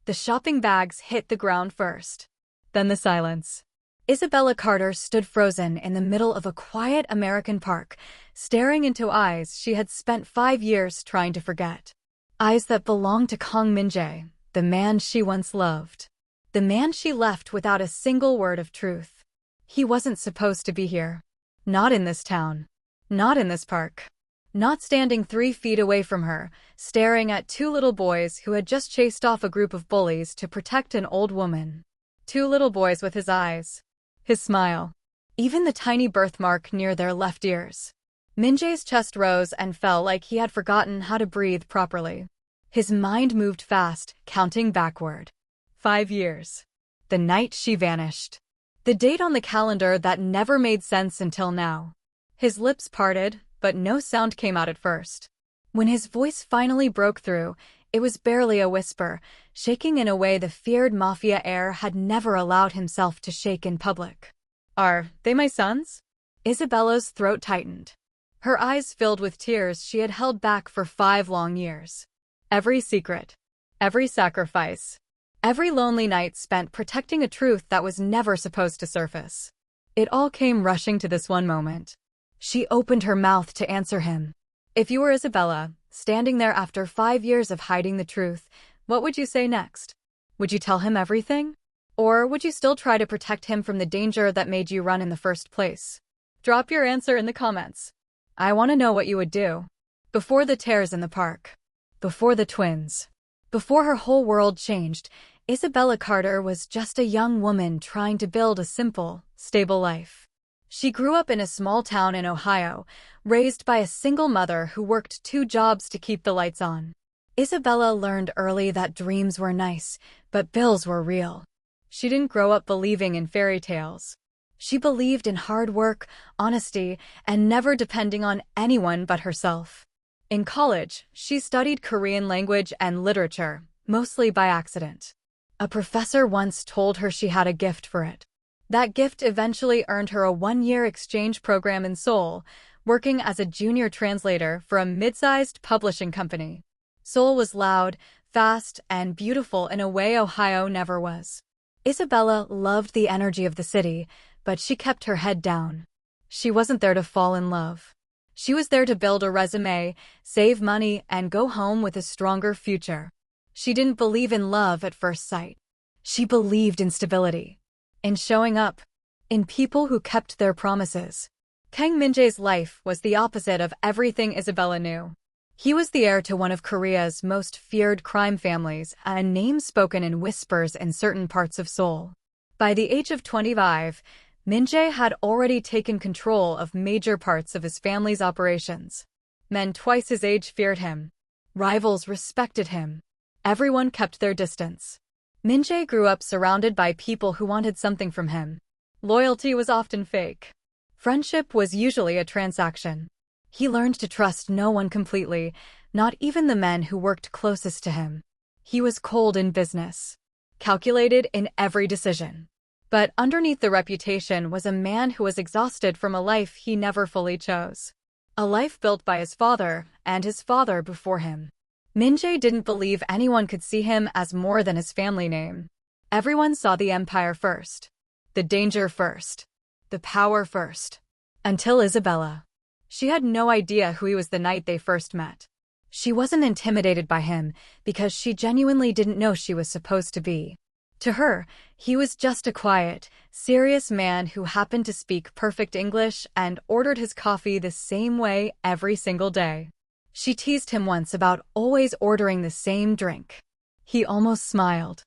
The shopping bags hit the ground first. Then the silence. Isabella Carter stood frozen in the middle of a quiet American park, staring into eyes she had spent 5 years trying to forget. Eyes that belonged to Kang Min-jae, the man she once loved. The man she left without a single word of truth. He wasn't supposed to be here. Not in this town. Not in this park. Not standing 3 feet away from her, staring at 2 little boys who had just chased off a group of bullies to protect an old woman. 2 little boys with his eyes. His smile. Even the tiny birthmark near their left ears. Min-jae's chest rose and fell like he had forgotten how to breathe properly. His mind moved fast, counting backward. 5 years. The night she vanished. The date on the calendar that never made sense until now. His lips parted, but no sound came out at first. When his voice finally broke through, it was barely a whisper, shaking in a way the feared Mafia heir had never allowed himself to shake in public. "Are they my sons?" Isabella's throat tightened. Her eyes filled with tears she had held back for 5 long years. Every secret. Every sacrifice. Every lonely night spent protecting a truth that was never supposed to surface. It all came rushing to this one moment. She opened her mouth to answer him. If you were Isabella, standing there after 5 years of hiding the truth, what would you say next? Would you tell him everything? Or would you still try to protect him from the danger that made you run in the first place? Drop your answer in the comments. I want to know what you would do. Before the tears in the park. Before the twins. Before her whole world changed, Isabella Carter was just a young woman trying to build a simple, stable life. She grew up in a small town in Ohio, raised by a single mother who worked 2 jobs to keep the lights on. Isabella learned early that dreams were nice, but bills were real. She didn't grow up believing in fairy tales. She believed in hard work, honesty, and never depending on anyone but herself. In college, she studied Korean language and literature, mostly by accident. A professor once told her she had a gift for it. That gift eventually earned her a 1-year exchange program in Seoul, working as a junior translator for a mid-sized publishing company. Seoul was loud, fast, and beautiful in a way Ohio never was. Isabella loved the energy of the city, but she kept her head down. She wasn't there to fall in love. She was there to build a resume, save money, and go home with a stronger future. She didn't believe in love at first sight. She believed in stability. In showing up. In people who kept their promises. Kang Min-jae's life was the opposite of everything Isabella knew. He was the heir to one of Korea's most feared crime families, a name spoken in whispers in certain parts of Seoul. By the age of 25, Min-jae had already taken control of major parts of his family's operations. Men twice his age feared him. Rivals respected him. Everyone kept their distance. Min-jae grew up surrounded by people who wanted something from him. Loyalty was often fake. Friendship was usually a transaction. He learned to trust no one completely, not even the men who worked closest to him. He was cold in business. Calculated in every decision. But underneath the reputation was a man who was exhausted from a life he never fully chose. A life built by his father and his father before him. Min-jae didn't believe anyone could see him as more than his family name. Everyone saw the empire first. The danger first. The power first. Until Isabella. She had no idea who he was the night they first met. She wasn't intimidated by him because she genuinely didn't know she was supposed to be. To her, he was just a quiet, serious man who happened to speak perfect English and ordered his coffee the same way every single day. She teased him once about always ordering the same drink. He almost smiled.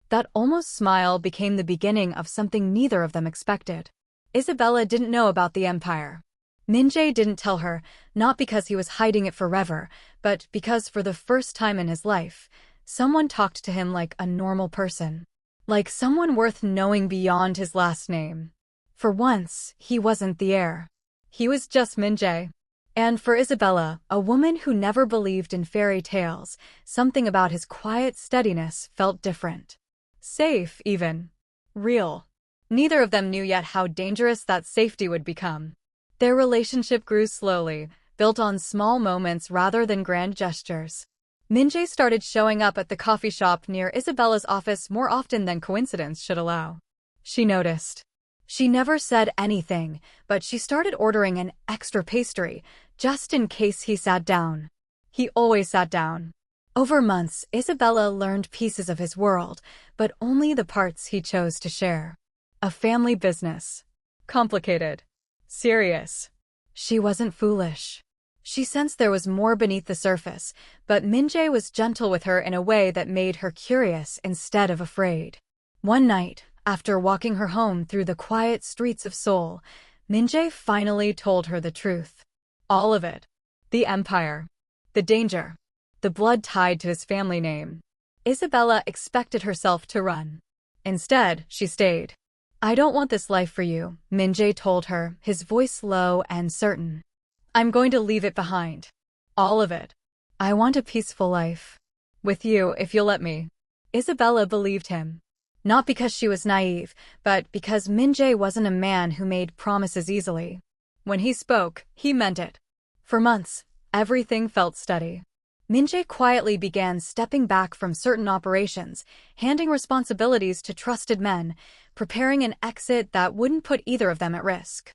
That almost smile became the beginning of something neither of them expected. Isabella didn't know about the empire. Min-jae didn't tell her, not because he was hiding it forever, but because for the first time in his life, someone talked to him like a normal person. Like someone worth knowing beyond his last name. For once, he wasn't the heir. He was just Min-jae. And for Isabella, a woman who never believed in fairy tales, something about his quiet steadiness felt different. Safe, even. Real. Neither of them knew yet how dangerous that safety would become. Their relationship grew slowly, built on small moments rather than grand gestures. Min-jae started showing up at the coffee shop near Isabella's office more often than coincidence should allow. She noticed. She never said anything, but she started ordering an extra pastry, just in case he sat down. He always sat down. Over months, Isabella learned pieces of his world, but only the parts he chose to share. A family business. Complicated. Serious. She wasn't foolish. She sensed there was more beneath the surface, but Min-jae was gentle with her in a way that made her curious instead of afraid. One night, after walking her home through the quiet streets of Seoul, Min-jae finally told her the truth. All of it. The empire. The danger. The blood tied to his family name. Isabella expected herself to run. Instead, she stayed. I don't want this life for you, Min-jae told her, his voice low and certain. I'm going to leave it behind. All of it. I want a peaceful life. With you, if you'll let me. Isabella believed him. Not because she was naive, but because Min-jae wasn't a man who made promises easily. When he spoke, he meant it. For months, everything felt steady. Min-jae quietly began stepping back from certain operations, handing responsibilities to trusted men, preparing an exit that wouldn't put either of them at risk.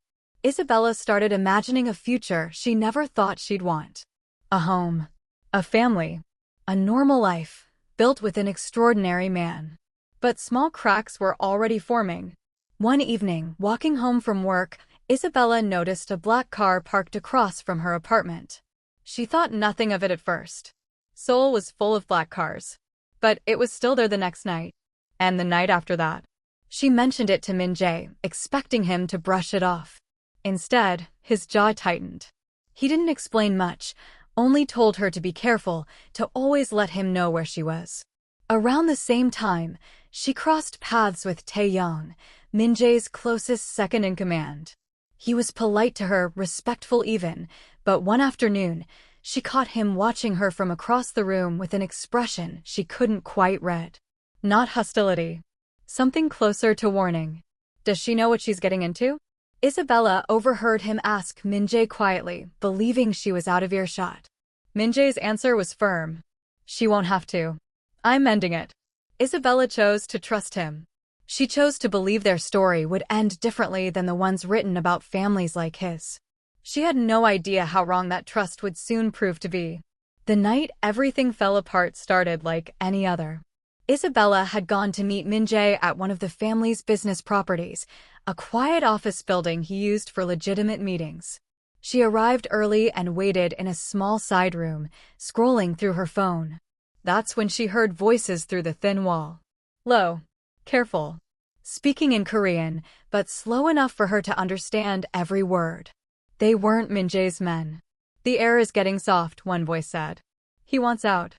Isabella started imagining a future she never thought she'd want. A home. A family. A normal life, built with an extraordinary man. But small cracks were already forming. One evening, walking home from work, Isabella noticed a black car parked across from her apartment. She thought nothing of it at first. Seoul was full of black cars. But it was still there the next night. And the night after that. She mentioned it to Min-jae, expecting him to brush it off. Instead, his jaw tightened. He didn't explain much, only told her to be careful, to always let him know where she was. Around the same time, she crossed paths with Tae-young, Min-jae's closest second-in-command. He was polite to her, respectful even, but one afternoon, she caught him watching her from across the room with an expression she couldn't quite read. Not hostility. Something closer to warning. Does she know what she's getting into? Isabella overheard him ask Min-jae quietly, believing she was out of earshot. Min-jae's answer was firm. She won't have to. I'm mending it. Isabella chose to trust him. She chose to believe their story would end differently than the ones written about families like his. She had no idea how wrong that trust would soon prove to be. The night everything fell apart started like any other. Isabella had gone to meet Min-jae at one of the family's business properties, a quiet office building he used for legitimate meetings. She arrived early and waited in a small side room, scrolling through her phone. That's when she heard voices through the thin wall. Low. Careful. Speaking in Korean, but slow enough for her to understand every word. They weren't Min-jae's men. The air is getting soft, one voice said. He wants out.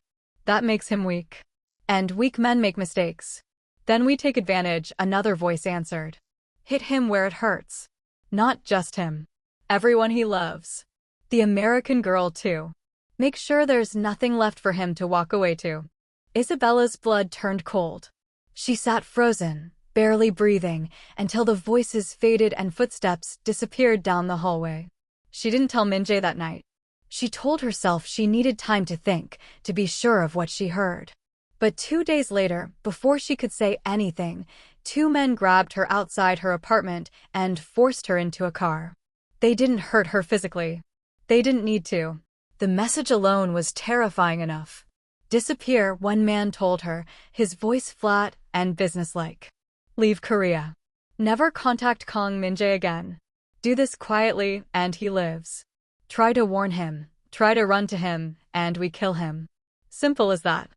That makes him weak. And weak men make mistakes. Then we take advantage, another voice answered. Hit him where it hurts. Not just him. Everyone he loves. The American girl, too. Make sure there's nothing left for him to walk away to. Isabella's blood turned cold. She sat frozen, barely breathing, until the voices faded and footsteps disappeared down the hallway. She didn't tell Min-jae that night. She told herself she needed time to think, to be sure of what she heard. But 2 days later, before she could say anything, 2 men grabbed her outside her apartment and forced her into a car. They didn't hurt her physically. They didn't need to. The message alone was terrifying enough. Disappear, one man told her, his voice flat and businesslike. Leave Korea. Never contact Kang Min-jae again. Do this quietly, and he lives. Try to warn him, try to run to him, and we kill him. Simple as that.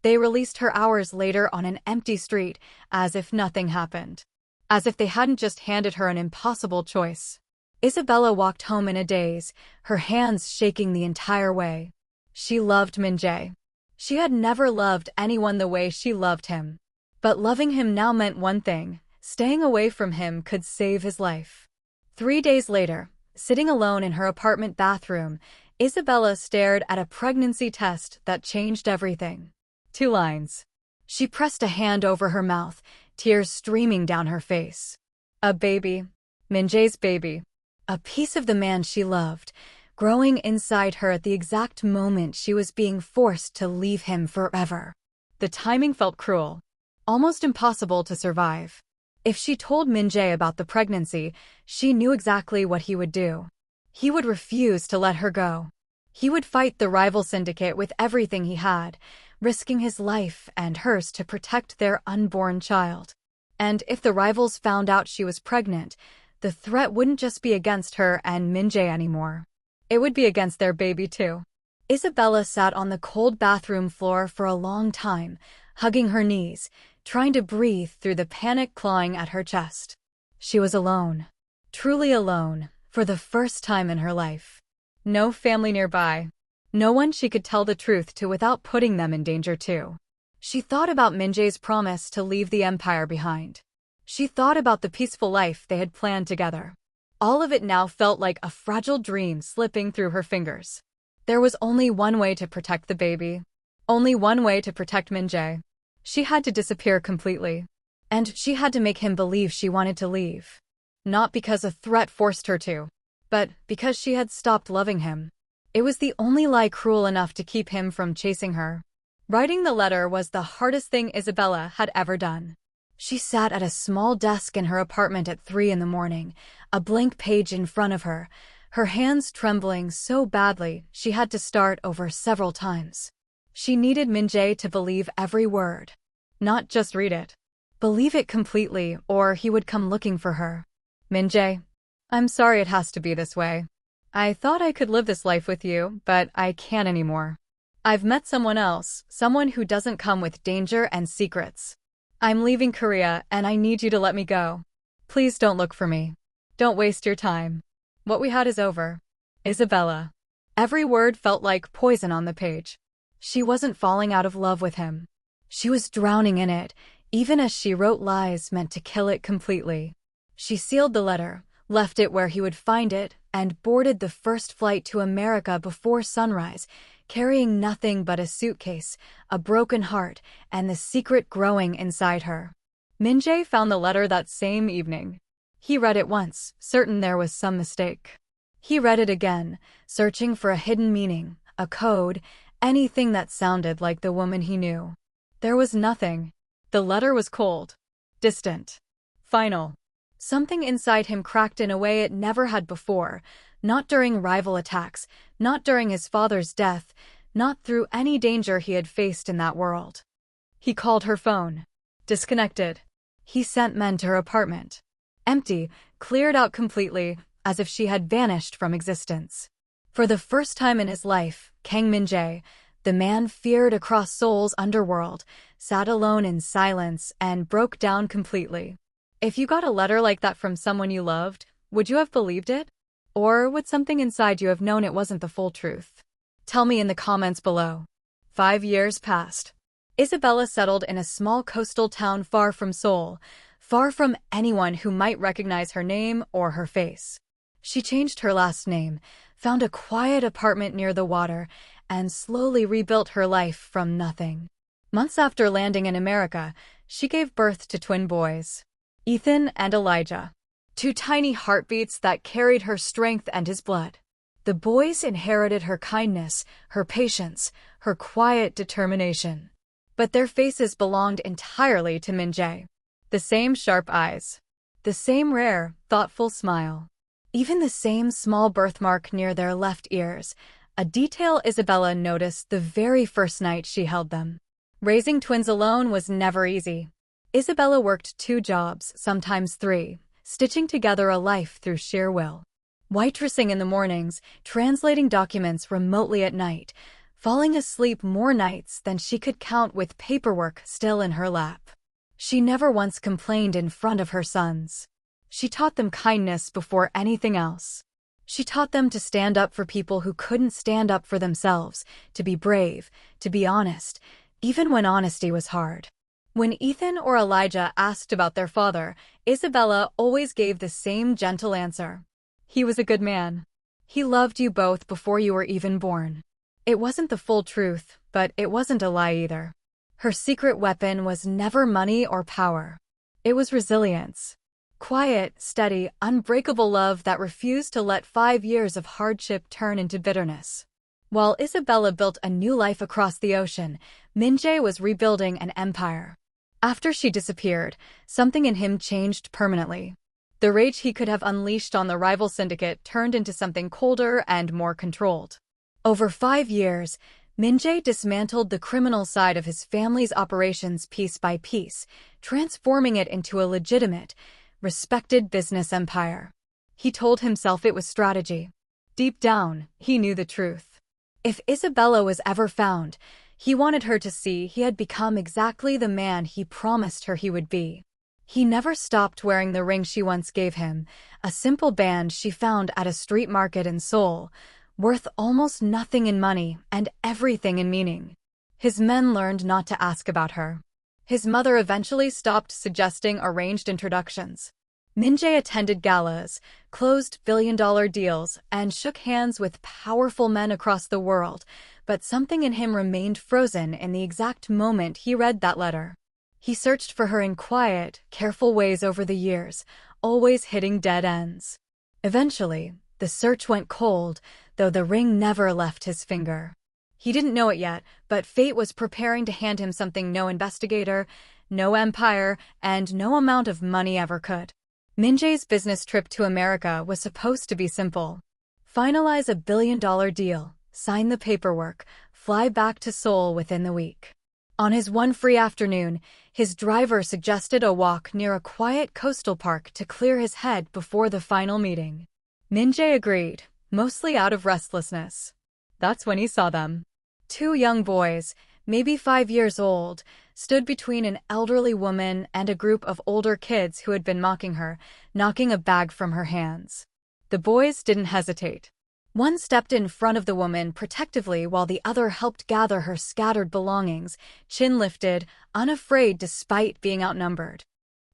They released her hours later on an empty street, as if nothing happened. As if they hadn't just handed her an impossible choice. Isabella walked home in a daze, her hands shaking the entire way. She loved Min-jae. She had never loved anyone the way she loved him. But loving him now meant one thing: staying away from him could save his life. 3 days later, sitting alone in her apartment bathroom, Isabella stared at a pregnancy test that changed everything. 2 lines. She pressed a hand over her mouth, tears streaming down her face. A baby. Min-jae's baby. A piece of the man she loved, growing inside her at the exact moment she was being forced to leave him forever. The timing felt cruel, almost impossible to survive. If she told Min-jae about the pregnancy, she knew exactly what he would do. He would refuse to let her go. He would fight the rival syndicate with everything he had, risking his life and hers to protect their unborn child. And if the rivals found out she was pregnant, the threat wouldn't just be against her and Min-jae anymore. It would be against their baby too. Isabella sat on the cold bathroom floor for a long time, hugging her knees, trying to breathe through the panic clawing at her chest. She was alone. Truly alone, for the first time in her life. No family nearby. No one she could tell the truth to without putting them in danger too. She thought about Min-jae's promise to leave the empire behind. She thought about the peaceful life they had planned together. All of it now felt like a fragile dream slipping through her fingers. There was only one way to protect the baby. Only one way to protect Min-jae. She had to disappear completely. And she had to make him believe she wanted to leave. Not because a threat forced her to, but because she had stopped loving him. It was the only lie cruel enough to keep him from chasing her. Writing the letter was the hardest thing Isabella had ever done. She sat at a small desk in her apartment at 3 in the morning, a blank page in front of her, her hands trembling so badly she had to start over several times. She needed Min-jae to believe every word. Not just read it. Believe it completely, or he would come looking for her. Min-jae, I'm sorry it has to be this way. I thought I could live this life with you, but I can't anymore. I've met someone else, someone who doesn't come with danger and secrets. I'm leaving Korea, and I need you to let me go. Please don't look for me. Don't waste your time. What we had is over. Isabella. Every word felt like poison on the page. She wasn't falling out of love with him. She was drowning in it, even as she wrote lies meant to kill it completely. She sealed the letter, left it where he would find it, and boarded the first flight to America before sunrise, carrying nothing but a suitcase, a broken heart, and the secret growing inside her. Min-jae found the letter that same evening. He read it once, certain there was some mistake. He read it again, searching for a hidden meaning, a code, anything that sounded like the woman he knew. There was nothing. The letter was cold, distant, final. Something inside him cracked in a way it never had before, not during rival attacks, not during his father's death, not through any danger he had faced in that world. He called her phone. Disconnected. He sent men to her apartment. Empty, cleared out completely, as if she had vanished from existence. For the first time in his life, Kang Min-jae, the man feared across Seoul's underworld, sat alone in silence and broke down completely. If you got a letter like that from someone you loved, would you have believed it? Or would something inside you have known it wasn't the full truth? Tell me in the comments below. 5 years passed. Isabella settled in a small coastal town far from Seoul, far from anyone who might recognize her name or her face. She changed her last name, found a quiet apartment near the water, and slowly rebuilt her life from nothing. Months after landing in America, she gave birth to twin boys, Ethan and Elijah, 2 tiny heartbeats that carried her strength and his blood. The boys inherited her kindness, her patience, her quiet determination. But their faces belonged entirely to Min-jae. The same sharp eyes, the same rare, thoughtful smile, even the same small birthmark near their left ears, a detail Isabella noticed the very first night she held them. Raising twins alone was never easy. Isabella worked 2 jobs, sometimes 3, stitching together a life through sheer will. Waitressing in the mornings, translating documents remotely at night, falling asleep more nights than she could count with paperwork still in her lap. She never once complained in front of her sons. She taught them kindness before anything else. She taught them to stand up for people who couldn't stand up for themselves, to be brave, to be honest, even when honesty was hard. When Ethan or Elijah asked about their father, Isabella always gave the same gentle answer. He was a good man. He loved you both before you were even born. It wasn't the full truth, but it wasn't a lie either. Her secret weapon was never money or power. It was resilience. Quiet, steady, unbreakable love that refused to let 5 years of hardship turn into bitterness. While Isabella built a new life across the ocean, Min-jae was rebuilding an empire. After she disappeared, something in him changed permanently. The rage he could have unleashed on the rival syndicate turned into something colder and more controlled. Over 5 years, Min-jae dismantled the criminal side of his family's operations piece by piece, transforming it into a legitimate, respected business empire. He told himself it was strategy. Deep down, he knew the truth. If Isabella was ever found, he wanted her to see he had become exactly the man he promised her he would be. He never stopped wearing the ring she once gave him, a simple band she found at a street market in Seoul, worth almost nothing in money and everything in meaning. His men learned not to ask about her. His mother eventually stopped suggesting arranged introductions. Min-jae attended galas, closed billion-dollar deals, and shook hands with powerful men across the world, but something in him remained frozen in the exact moment he read that letter. He searched for her in quiet, careful ways over the years, always hitting dead ends. Eventually, the search went cold, though the ring never left his finger. He didn't know it yet, but fate was preparing to hand him something no investigator, no empire, and no amount of money ever could. Min-jae's business trip to America was supposed to be simple. Finalize a billion-dollar deal, sign the paperwork, fly back to Seoul within the week. On his one free afternoon, his driver suggested a walk near a quiet coastal park to clear his head before the final meeting. Min-jae agreed, mostly out of restlessness. That's when he saw them. Two young boys, maybe 5 years old, stood between an elderly woman and a group of older kids who had been mocking her, knocking a bag from her hands. The boys didn't hesitate. One stepped in front of the woman protectively while the other helped gather her scattered belongings, chin lifted, unafraid despite being outnumbered.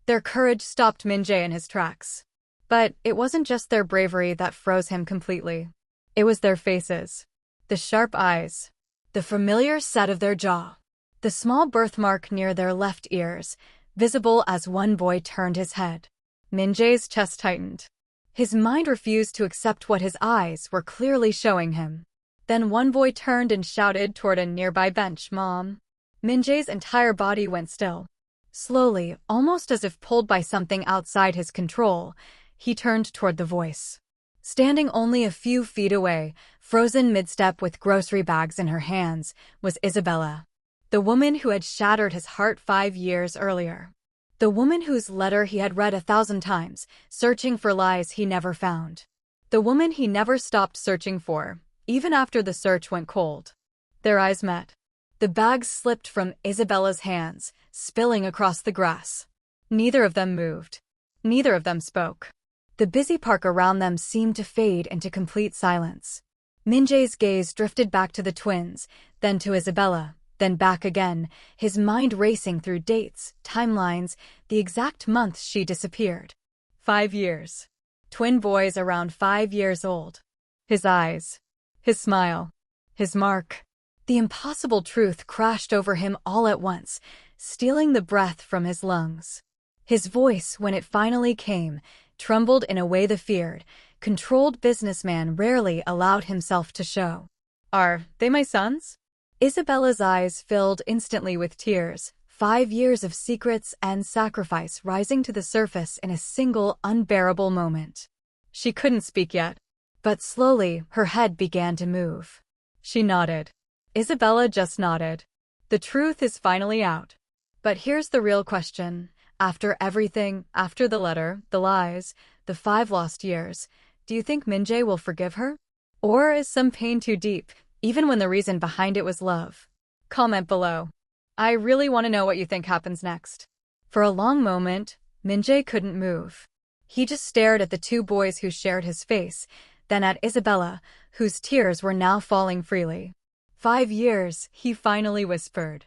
Their courage stopped Min-jae in his tracks. But it wasn't just their bravery that froze him completely. It was their faces. The sharp eyes. The familiar set of their jaw. The small birthmark near their left ears, visible as one boy turned his head. Min-jae's chest tightened. His mind refused to accept what his eyes were clearly showing him. Then one boy turned and shouted toward a nearby bench, "Mom." Min-jae's entire body went still. Slowly, almost as if pulled by something outside his control, he turned toward the voice. Standing only a few feet away, frozen mid-step with grocery bags in her hands, was Isabella. The woman who had shattered his heart 5 years earlier. The woman whose letter he had read 1,000 times, searching for lies he never found. The woman he never stopped searching for, even after the search went cold. Their eyes met. The bags slipped from Isabella's hands, spilling across the grass. Neither of them moved. Neither of them spoke. The busy park around them seemed to fade into complete silence. Min-jae's gaze drifted back to the twins, then to Isabella, then back again, his mind racing through dates, timelines, the exact month she disappeared. 5 years. Twin boys around 5 years old. His eyes. His smile. His mark. The impossible truth crashed over him all at once, stealing the breath from his lungs. His voice, when it finally came, trembled in a way the feared, controlled businessman rarely allowed himself to show. "Are they my sons?" Isabella's eyes filled instantly with tears, 5 years of secrets and sacrifice rising to the surface in a single unbearable moment. She couldn't speak yet, but slowly her head began to move. She nodded. Isabella just nodded. The truth is finally out. But here's the real question. After everything, after the letter, the lies, the 5 lost years, do you think Min-jae will forgive her? Or is some pain too deep, even when the reason behind it was love? Comment below. I really want to know what you think happens next. For a long moment, Min-jae couldn't move. He just stared at the 2 boys who shared his face, then at Isabella, whose tears were now falling freely. 5 years, he finally whispered.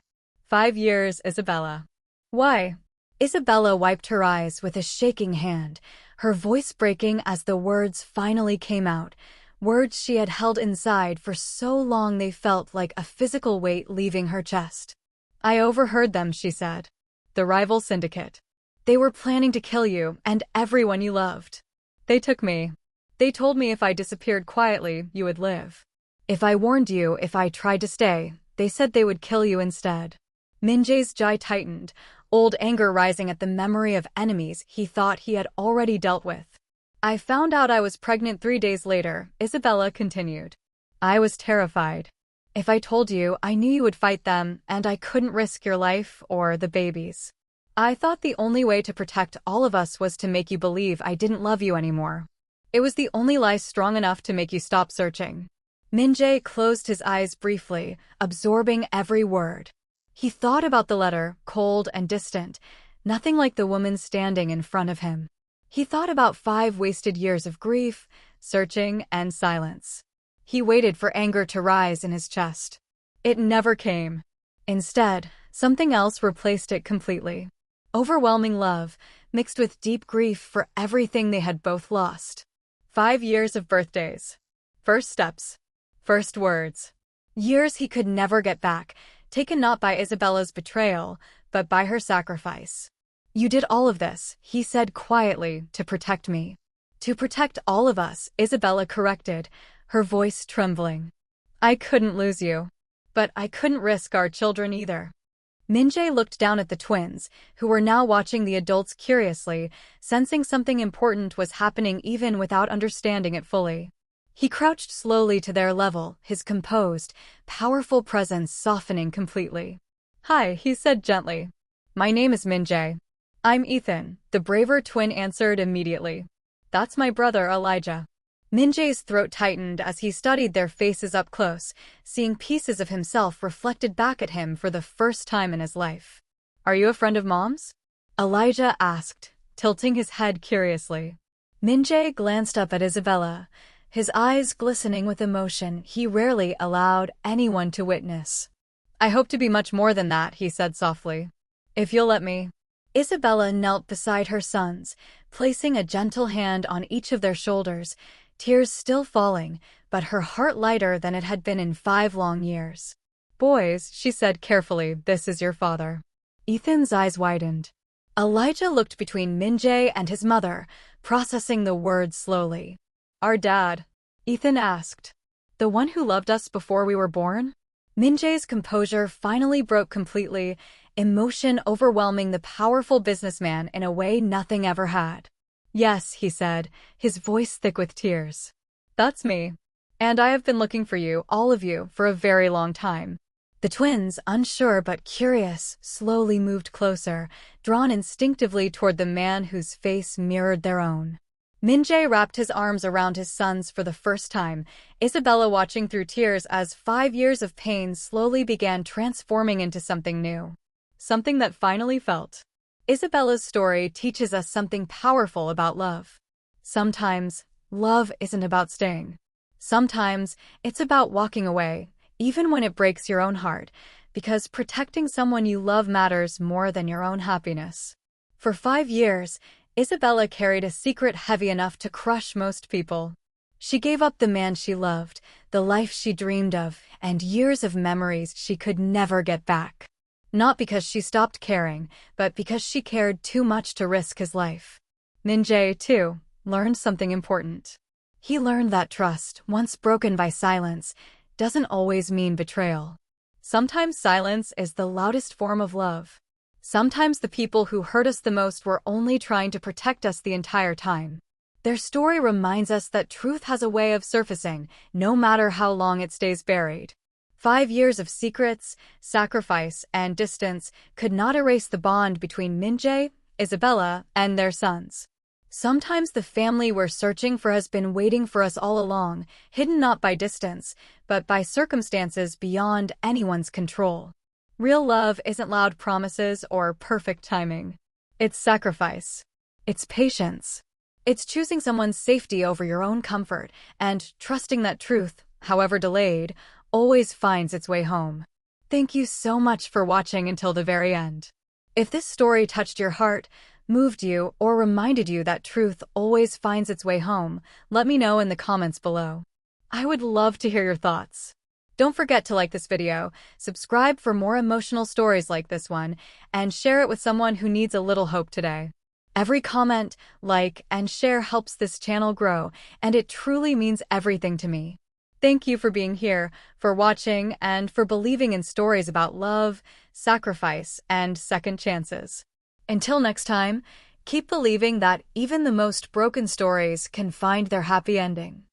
5 years, Isabella. Why? Isabella wiped her eyes with a shaking hand, her voice breaking as the words finally came out, words she had held inside for so long they felt like a physical weight leaving her chest. "I overheard them," she said. "The rival syndicate. They were planning to kill you and everyone you loved. They took me. They told me if I disappeared quietly, you would live. If I warned you, if I tried to stay, they said they would kill you instead. Min-jae's jaw tightened, old anger rising at the memory of enemies he thought he had already dealt with. I found out I was pregnant 3 days later, Isabella continued. I was terrified. If I told you, I knew you would fight them, and I couldn't risk your life or the baby's. I thought the only way to protect all of us was to make you believe I didn't love you anymore. It was the only lie strong enough to make you stop searching. Min-jae closed his eyes briefly, absorbing every word. He thought about the letter, cold and distant, nothing like the woman standing in front of him. He thought about 5 wasted years of grief, searching, and silence. He waited for anger to rise in his chest. It never came. Instead, something else replaced it completely. Overwhelming love, mixed with deep grief for everything they had both lost. 5 years of birthdays. First steps. First words. Years he could never get back, taken not by Isabella's betrayal, but by her sacrifice. You did all of this, he said quietly, to protect me. To protect all of us, Isabella corrected, her voice trembling. I couldn't lose you. But I couldn't risk our children either. Min-jae looked down at the twins, who were now watching the adults curiously, sensing something important was happening even without understanding it fully. He crouched slowly to their level, his composed, powerful presence softening completely. Hi, he said gently. My name is Min-jae. I'm Ethan, the braver twin answered immediately. That's my brother Elijah. Min-jae's throat tightened as he studied their faces up close, seeing pieces of himself reflected back at him for the first time in his life. Are you a friend of Mom's? Elijah asked, tilting his head curiously. Min-jae glanced up at Isabella, his eyes glistening with emotion he rarely allowed anyone to witness. I hope to be much more than that, he said softly. If you'll let me. Isabella knelt beside her sons, placing a gentle hand on each of their shoulders, tears still falling, but her heart lighter than it had been in 5 long years. Boys, she said carefully, this is your father. Ethan's eyes widened. Elijah looked between Min-jae and his mother, processing the words slowly. Our dad? Ethan asked. The one who loved us before we were born? Min-jae's composure finally broke completely, emotion overwhelming the powerful businessman in a way nothing ever had. Yes, he said, his voice thick with tears. That's me. And I have been looking for you, all of you, for a very long time. The twins, unsure but curious, slowly moved closer, drawn instinctively toward the man whose face mirrored their own. Min-jae wrapped his arms around his sons for the first time, Isabella watching through tears as 5 years of pain slowly began transforming into something new. Something that finally felt. Isabella's story teaches us something powerful about love. Sometimes, love isn't about staying. Sometimes, it's about walking away, even when it breaks your own heart, because protecting someone you love matters more than your own happiness. For 5 years, Isabella carried a secret heavy enough to crush most people. She gave up the man she loved, the life she dreamed of, and years of memories she could never get back. Not because she stopped caring, but because she cared too much to risk his life. Min-jae, too, learned something important. He learned that trust, once broken by silence, doesn't always mean betrayal. Sometimes silence is the loudest form of love. Sometimes the people who hurt us the most were only trying to protect us the entire time. Their story reminds us that truth has a way of surfacing, no matter how long it stays buried. 5 years of secrets, sacrifice, and distance could not erase the bond between Min-jae, Isabella, and their sons. Sometimes the family we're searching for has been waiting for us all along, hidden not by distance, but by circumstances beyond anyone's control. Real love isn't loud promises or perfect timing. It's sacrifice. It's patience. It's choosing someone's safety over your own comfort and trusting that truth, however delayed, always finds its way home. Thank you so much for watching until the very end. If this story touched your heart, moved you, or reminded you that truth always finds its way home, let me know in the comments below. I would love to hear your thoughts. Don't forget to like this video, subscribe for more emotional stories like this one, and share it with someone who needs a little hope today. Every comment, like, and share helps this channel grow, and it truly means everything to me. Thank you for being here, for watching, and for believing in stories about love, sacrifice, and second chances. Until next time, keep believing that even the most broken stories can find their happy ending.